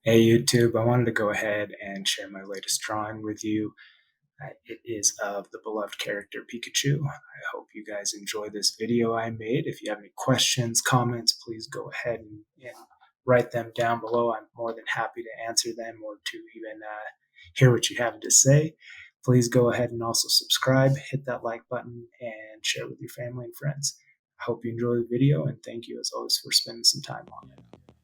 Hey YouTube, I wanted to go ahead and share my latest drawing with you. It is of the beloved character Pikachu. I hope you guys enjoy this video I made. If you have any questions, comments, please go ahead and write them down below. I'm more than happy to answer them or to even hear what you have to say. Please go ahead and also subscribe, hit that like button, and share with your family and friends. I hope you enjoy the video, and thank you as always for spending some time on it.